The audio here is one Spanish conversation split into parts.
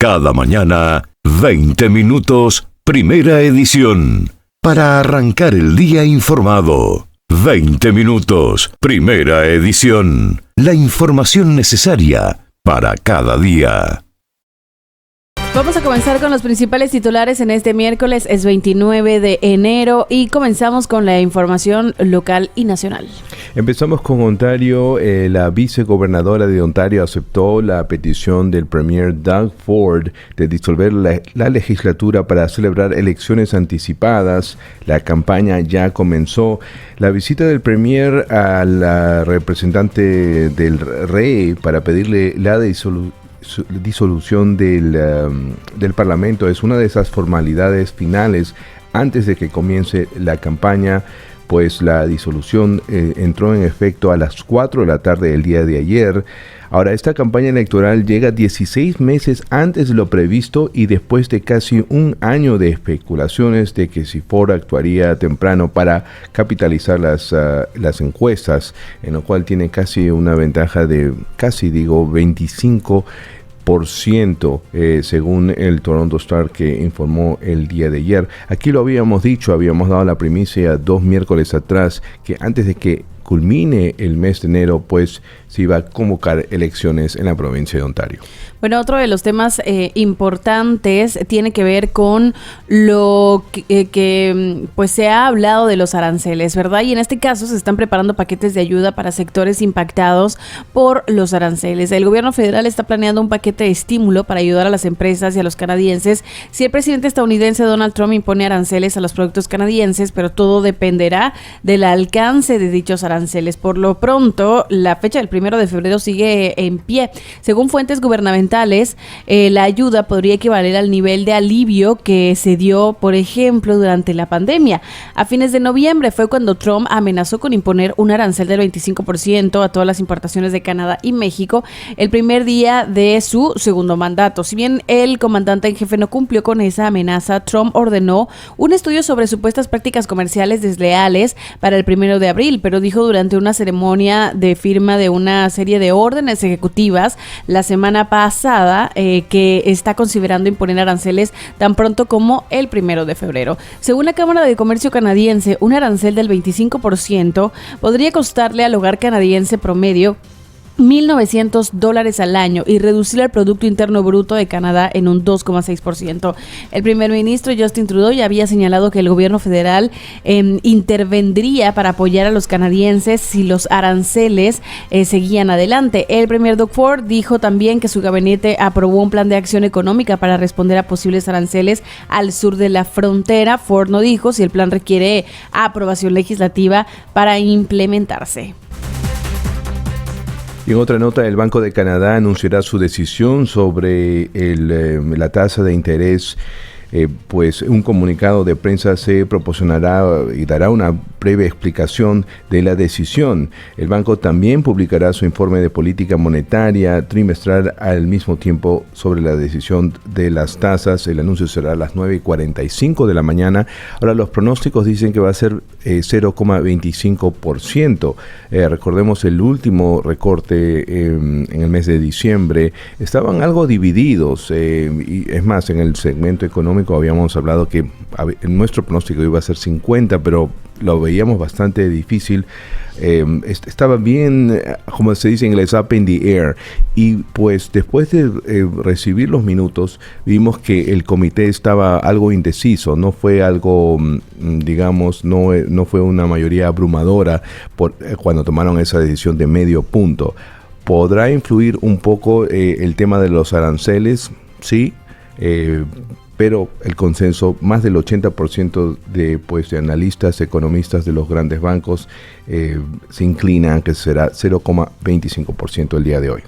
Cada mañana, 20 minutos, primera edición. Para arrancar el día informado. 20 minutos, primera edición. La información necesaria para cada día. Vamos a comenzar con los principales titulares en este miércoles, es 29 de enero y comenzamos con la información local y nacional. Empezamos con Ontario. La vicegobernadora de Ontario aceptó la petición del premier Doug Ford de disolver la legislatura para celebrar elecciones anticipadas. La campaña ya comenzó. La visita del premier a la representante del rey para pedirle la disolución del Parlamento es una de esas formalidades finales antes de que comience la campaña, pues la disolución entró en efecto a las 4 de la tarde del día de ayer. Ahora, esta campaña electoral llega 16 meses antes de lo previsto y después de casi un año de especulaciones de que si Ford actuaría temprano para capitalizar las encuestas, en lo cual tiene casi una ventaja de 25%, según el Toronto Star, que informó el día de ayer. Aquí lo habíamos dicho, habíamos dado la primicia 2 miércoles atrás, que antes de que culmine el mes de enero, pues se iba a convocar elecciones en la provincia de Ontario. Bueno, otro de los temas importantes tiene que ver con lo que pues se ha hablado de los aranceles, ¿verdad? Y en este caso se están preparando paquetes de ayuda para sectores impactados por los aranceles. El gobierno federal está planeando un paquete de estímulo para ayudar a las empresas y a los canadienses si el presidente estadounidense Donald Trump impone aranceles a los productos canadienses, pero todo dependerá del alcance de dichos aranceles. Por lo pronto, la fecha del 1 de febrero sigue en pie. Según fuentes gubernamentales, la ayuda podría equivaler al nivel de alivio que se dio, por ejemplo, durante la pandemia. A fines de noviembre fue cuando Trump amenazó con imponer un arancel del 25% a todas las importaciones de Canadá y México el primer día de su segundo mandato. Si bien el comandante en jefe no cumplió con esa amenaza, Trump ordenó un estudio sobre supuestas prácticas comerciales desleales para el 1 de abril, pero dijo durante una ceremonia de firma de una serie de órdenes ejecutivas la semana pasada que está considerando imponer aranceles tan pronto como el 1 de febrero. Según la Cámara de Comercio canadiense, un arancel del 25% podría costarle al hogar canadiense promedio $1,900 al año y reducir el Producto Interno Bruto de Canadá en un 2,6%. El primer ministro Justin Trudeau ya había señalado que el gobierno federal intervendría para apoyar a los canadienses si los aranceles seguían adelante. El premier Doug Ford dijo también que su gabinete aprobó un plan de acción económica para responder a posibles aranceles al sur de la frontera. Ford no dijo si el plan requiere aprobación legislativa para implementarse. Y en otra nota, el Banco de Canadá anunciará su decisión sobre la tasa de interés. Pues un comunicado de prensa se proporcionará y dará una breve explicación de la decisión. El banco también publicará su informe de política monetaria trimestral al mismo tiempo sobre la decisión de las tasas. El anuncio será a las 9:45 de la mañana. Ahora, los pronósticos dicen que va a ser 0,25%. Recordemos el último recorte en el mes de diciembre. Estaban algo divididos y es más, en el segmento económico habíamos hablado que nuestro pronóstico iba a ser 50, pero lo veíamos bastante difícil. Estaba bien, como se dice en inglés, up in the air. Y pues después de recibir los minutos, vimos que el comité estaba algo indeciso. No fue algo, digamos, no fue una mayoría abrumadora cuando tomaron esa decisión de medio punto. ¿Podrá influir un poco el tema de los aranceles? Sí. Pero el consenso, más del 80% de analistas, economistas de los grandes bancos se inclina a que será 0,25% el día de hoy.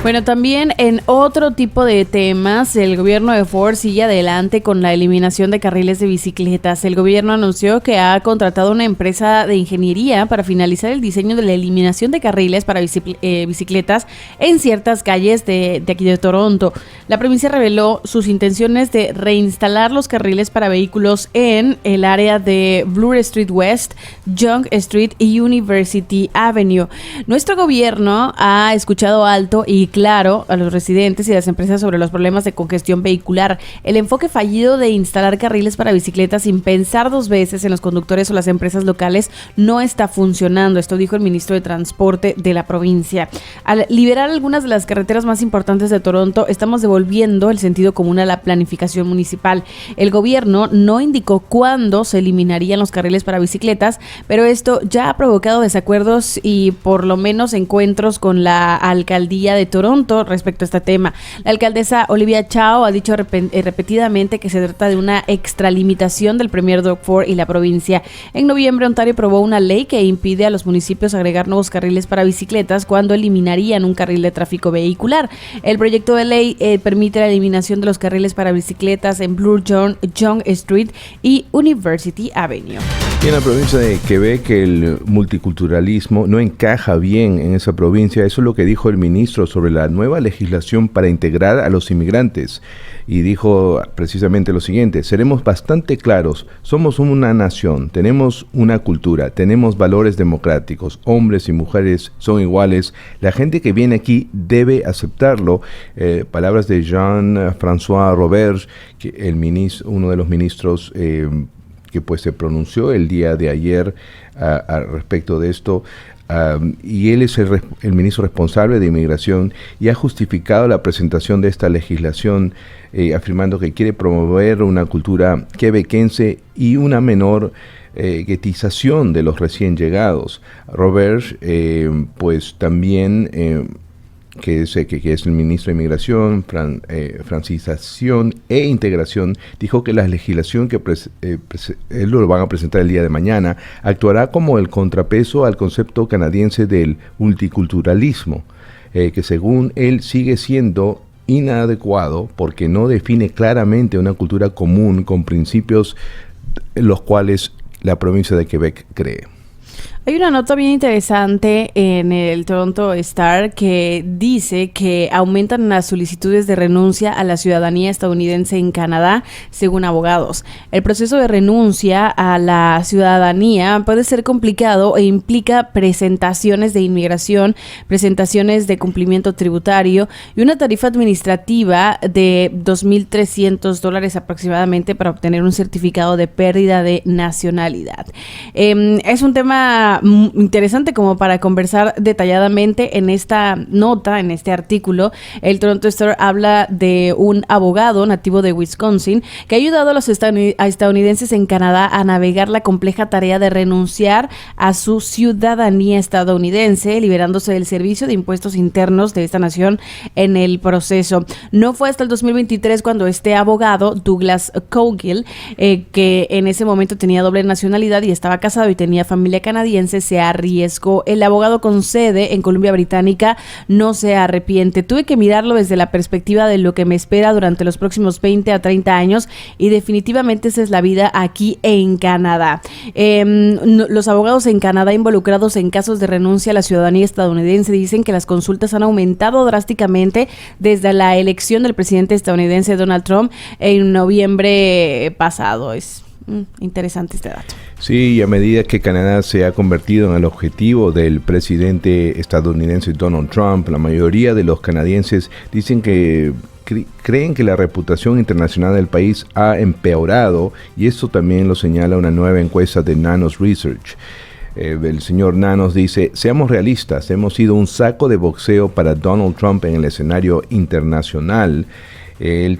Bueno, también en otro tipo de temas, el gobierno de Ford sigue adelante con la eliminación de carriles de bicicletas. El gobierno anunció que ha contratado una empresa de ingeniería para finalizar el diseño de la eliminación de carriles para bicicletas en ciertas calles de aquí de Toronto. La provincia reveló sus intenciones de reinstalar los carriles para vehículos en el área de Bloor Street West, Yonge Street y University Avenue. Nuestro gobierno ha escuchado alto y claro a los residentes y las empresas sobre los problemas de congestión vehicular. El enfoque fallido de instalar carriles para bicicletas sin pensar dos veces en los conductores o las empresas locales no está funcionando. Esto dijo el ministro de Transporte de la provincia. Al liberar algunas de las carreteras más importantes de Toronto, estamos devolviendo el sentido común a la planificación municipal. El gobierno no indicó cuándo se eliminarían los carriles para bicicletas, pero esto ya ha provocado desacuerdos y por lo menos encuentros con la alcaldía de Toronto respecto a este tema. La alcaldesa Olivia Chow ha dicho repetidamente que se trata de una extralimitación del premier Doug Ford y la provincia. En noviembre, Ontario aprobó una ley que impide a los municipios agregar nuevos carriles para bicicletas cuando eliminarían un carril de tráfico vehicular. El proyecto de ley permite la eliminación de los carriles para bicicletas en Bloor John Street y University Avenue. Y en la provincia de Quebec, el multiculturalismo no encaja bien en esa provincia. Eso es lo que dijo el ministro sobre la nueva legislación para integrar a los inmigrantes. Y dijo precisamente lo siguiente: seremos bastante claros, somos una nación, tenemos una cultura, tenemos valores democráticos, hombres y mujeres son iguales, la gente que viene aquí debe aceptarlo. Palabras de Jean-François Robert, uno de los ministros que pues se pronunció el día de ayer al respecto de esto. Y él es el ministro responsable de inmigración y ha justificado la presentación de esta legislación afirmando que quiere promover una cultura quebequense y una menor guetización de los recién llegados. Robert, pues también que es el ministro de Inmigración, Francización e Integración, dijo que la legislación que él lo van a presentar el día de mañana actuará como el contrapeso al concepto canadiense del multiculturalismo, que según él sigue siendo inadecuado porque no define claramente una cultura común con principios los cuales la provincia de Quebec cree. Hay una nota bien interesante en el Toronto Star que dice que aumentan las solicitudes de renuncia a la ciudadanía estadounidense en Canadá, según abogados. El proceso de renuncia a la ciudadanía puede ser complicado e implica presentaciones de inmigración, presentaciones de cumplimiento tributario y una tarifa administrativa de $2,300 aproximadamente para obtener un certificado de pérdida de nacionalidad. Es un tema interesante como para conversar detalladamente en esta nota, en este artículo. El Toronto Star habla de un abogado nativo de Wisconsin que ha ayudado a los estadounidenses en Canadá a navegar la compleja tarea de renunciar a su ciudadanía estadounidense, liberándose del servicio de impuestos internos de esta nación en el proceso. No fue hasta el 2023 cuando este abogado, Douglas Cogill, que en ese momento tenía doble nacionalidad y estaba casado y tenía familia canadiense, se arriesgó. El abogado con sede en Columbia Británica no se arrepiente. Tuve que mirarlo desde la perspectiva de lo que me espera durante los próximos 20 a 30 años y definitivamente esa es la vida aquí en Canadá. Los abogados en Canadá involucrados en casos de renuncia a la ciudadanía estadounidense dicen que las consultas han aumentado drásticamente desde la elección del presidente estadounidense Donald Trump en noviembre pasado. Es interesante este dato. Sí, y a medida que Canadá se ha convertido en el objetivo del presidente estadounidense Donald Trump, la mayoría de los canadienses dicen que creen que la reputación internacional del país ha empeorado, y esto también lo señala una nueva encuesta de Nanos Research. El señor Nanos dice: seamos realistas, hemos sido un saco de boxeo para Donald Trump en el escenario internacional. Él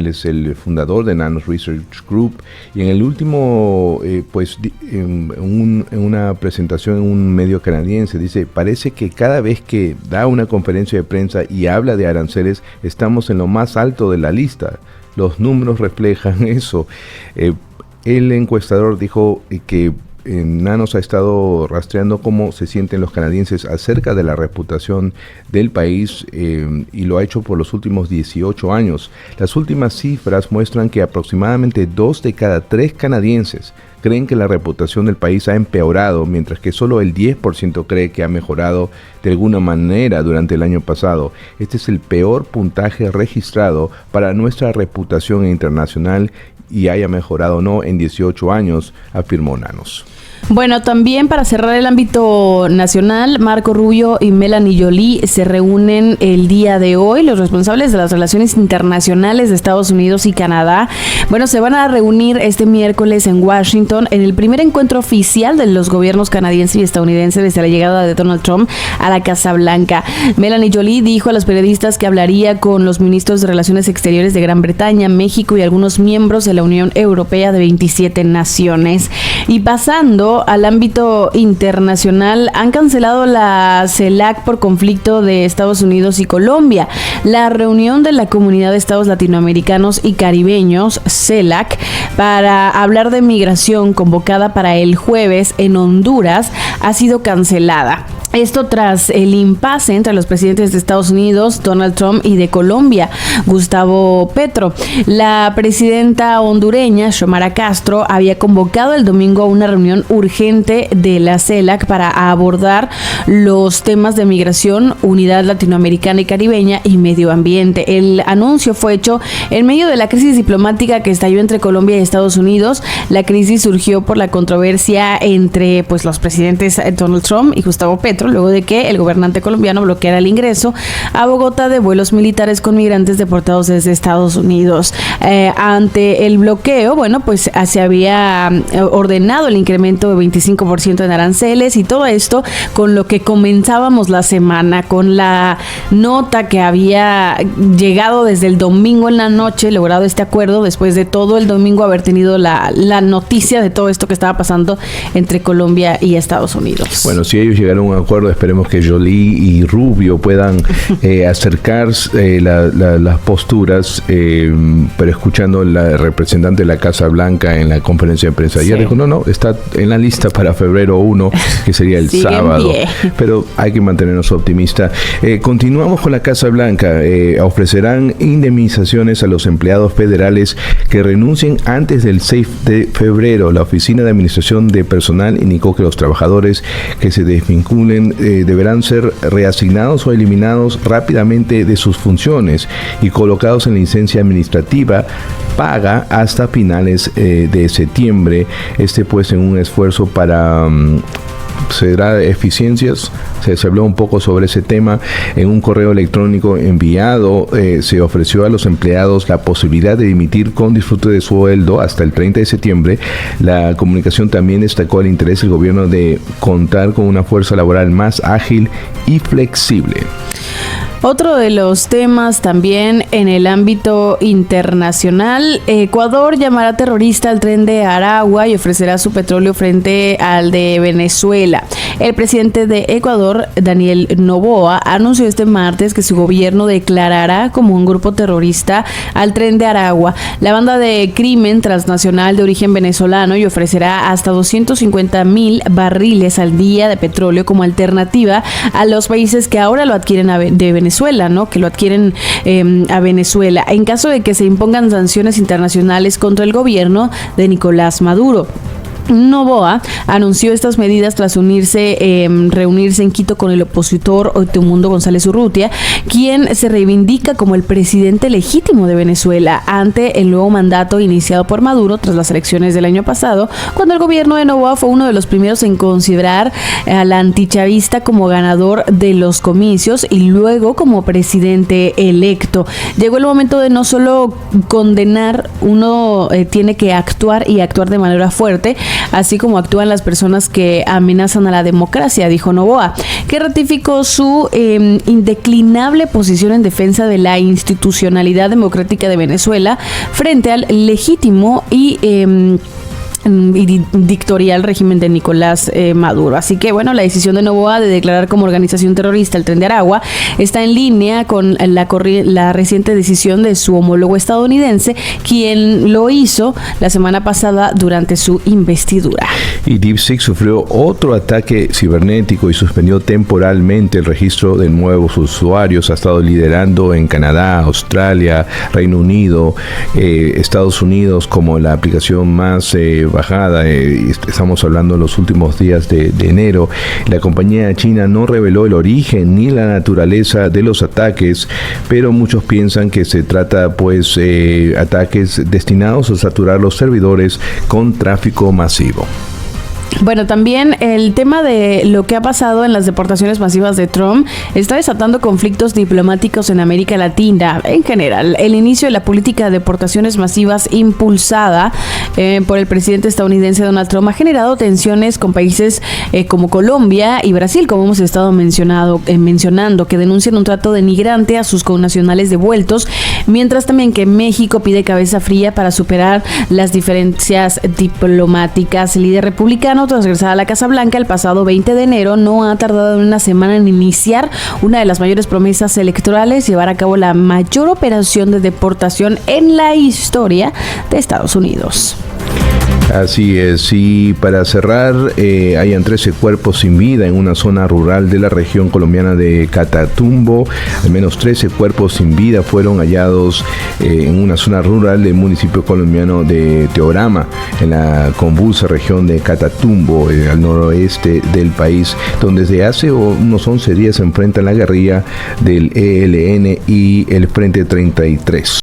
es el fundador de Nanos Research Group, y en el último, en una presentación en un medio canadiense, dice: parece que cada vez que da una conferencia de prensa y habla de aranceles, estamos en lo más alto de la lista. Los números reflejan eso. El encuestador dijo que Nanos ha estado rastreando cómo se sienten los canadienses acerca de la reputación del país y lo ha hecho por los últimos 18 años. Las últimas cifras muestran que aproximadamente 2 de cada 3 canadienses creen que la reputación del país ha empeorado, mientras que solo el 10% cree que ha mejorado de alguna manera durante el año pasado. Este es el peor puntaje registrado para nuestra reputación internacional y haya mejorado o no en 18 años, afirmó Nanos. Bueno, también para cerrar el ámbito nacional, Marco Rubio y Melanie Joly se reúnen el día de hoy. Los responsables de las relaciones internacionales de Estados Unidos y Canadá, bueno, se van a reunir este miércoles en Washington en el primer encuentro oficial de los gobiernos canadiense y estadounidense desde la llegada de Donald Trump a la Casa Blanca. Melanie Joly dijo a los periodistas que hablaría con los ministros de Relaciones Exteriores de Gran Bretaña, México y algunos miembros de la Unión Europea de 27 naciones. Y pasando al ámbito internacional, han cancelado la CELAC por conflicto de Estados Unidos y Colombia. La reunión de la Comunidad de Estados Latinoamericanos y Caribeños, CELAC, para hablar de migración, convocada para el jueves en Honduras, ha sido cancelada. Esto tras el impasse entre los presidentes de Estados Unidos, Donald Trump, y de Colombia, Gustavo Petro. La presidenta hondureña, Xiomara Castro, había convocado el domingo a una reunión urgente de la CELAC para abordar los temas de migración, unidad latinoamericana y caribeña y medio ambiente. El anuncio fue hecho en medio de la crisis diplomática que estalló entre Colombia y Estados Unidos. La crisis surgió por la controversia entre los presidentes Donald Trump y Gustavo Petro, luego de que el gobernante colombiano bloqueara el ingreso a Bogotá de vuelos militares con migrantes deportados desde Estados Unidos. Ante el bloqueo, se había ordenado el incremento de 25% en aranceles, y todo esto con lo que comenzábamos la semana, con la nota que había llegado desde el domingo en la noche, logrado este acuerdo después de todo el domingo haber tenido la noticia de todo esto que estaba pasando entre Colombia y Estados Unidos. Bueno, si ellos llegaron a un acuerdo, esperemos que Joly y Rubio puedan acercar las posturas, pero escuchando la representante de la Casa Blanca en la conferencia de prensa ayer, dijo, no, está en la lista para febrero 1, que sería el sábado, pero hay que mantenernos optimistas. Continuamos con la Casa Blanca. Ofrecerán indemnizaciones a los empleados federales que renuncien antes del 6 de febrero. La Oficina de Administración de Personal indicó que los trabajadores que se desvinculen deberán ser reasignados o eliminados rápidamente de sus funciones y colocados en licencia administrativa paga hasta finales de septiembre. En un esfuerzo para será eficiencias. Se habló un poco sobre ese tema en un correo electrónico enviado. Se ofreció a los empleados la posibilidad de dimitir con disfrute de sueldo hasta el 30 de septiembre. La comunicación también destacó el interés del gobierno de contar con una fuerza laboral más ágil y flexible. Otro de los temas también en el ámbito internacional, Ecuador llamará terrorista al tren de Aragua y ofrecerá su petróleo frente al de Venezuela. El presidente de Ecuador, Daniel Noboa, anunció este martes que su gobierno declarará como un grupo terrorista al tren de Aragua, la banda de crimen transnacional de origen venezolano, y ofrecerá hasta 250,000 barriles al día de petróleo como alternativa a los países que ahora lo adquieren de Venezuela, que lo adquieren a Venezuela, en caso de que se impongan sanciones internacionales contra el gobierno de Nicolás Maduro. Noboa anunció estas medidas tras reunirse en Quito con el opositor Otemundo González Urrutia, quien se reivindica como el presidente legítimo de Venezuela ante el nuevo mandato iniciado por Maduro tras las elecciones del año pasado, cuando el gobierno de Noboa fue uno de los primeros en considerar al antichavista como ganador de los comicios y luego como presidente electo. Llegó el momento de no solo condenar, uno tiene que actuar y actuar de manera fuerte, así como actúan las personas que amenazan a la democracia, dijo Noboa, que ratificó su indeclinable posición en defensa de la institucionalidad democrática de Venezuela frente al legítimo y dictatorial régimen de Nicolás Maduro. Así que la decisión de Noboa de declarar como organización terrorista el tren de Aragua está en línea con la reciente decisión de su homólogo estadounidense, quien lo hizo la semana pasada durante su investidura. Y DeepSeek sufrió otro ataque cibernético y suspendió temporalmente el registro de nuevos usuarios. Ha estado liderando en Canadá, Australia, Reino Unido, Estados Unidos como la aplicación más bajada. Estamos hablando de los últimos días de enero. La compañía china no reveló el origen ni la naturaleza de los ataques, pero muchos piensan que se trata ataques destinados a saturar los servidores con tráfico masivo. Bueno, también el tema de lo que ha pasado en las deportaciones masivas de Trump está desatando conflictos diplomáticos en América Latina en general. El inicio de la política de deportaciones masivas impulsada por el presidente estadounidense Donald Trump ha generado tensiones con países como Colombia y Brasil, como hemos estado mencionando, que denuncian un trato denigrante a sus connacionales devueltos, mientras también que México pide cabeza fría para superar las diferencias diplomáticas. El líder republicano, tras regresar a la Casa Blanca el pasado 20 de enero, no ha tardado una semana en iniciar una de las mayores promesas electorales, llevar a cabo la mayor operación de deportación en la historia de Estados Unidos. Así es, y para cerrar, hayan 13 cuerpos sin vida en una zona rural de la región colombiana de Catatumbo. Al menos 13 cuerpos sin vida fueron hallados en una zona rural del municipio colombiano de Teorama, en la convulsa región de Catatumbo, al noroeste del país, donde desde hace unos 11 días se enfrentan la guerrilla del ELN y el Frente 33.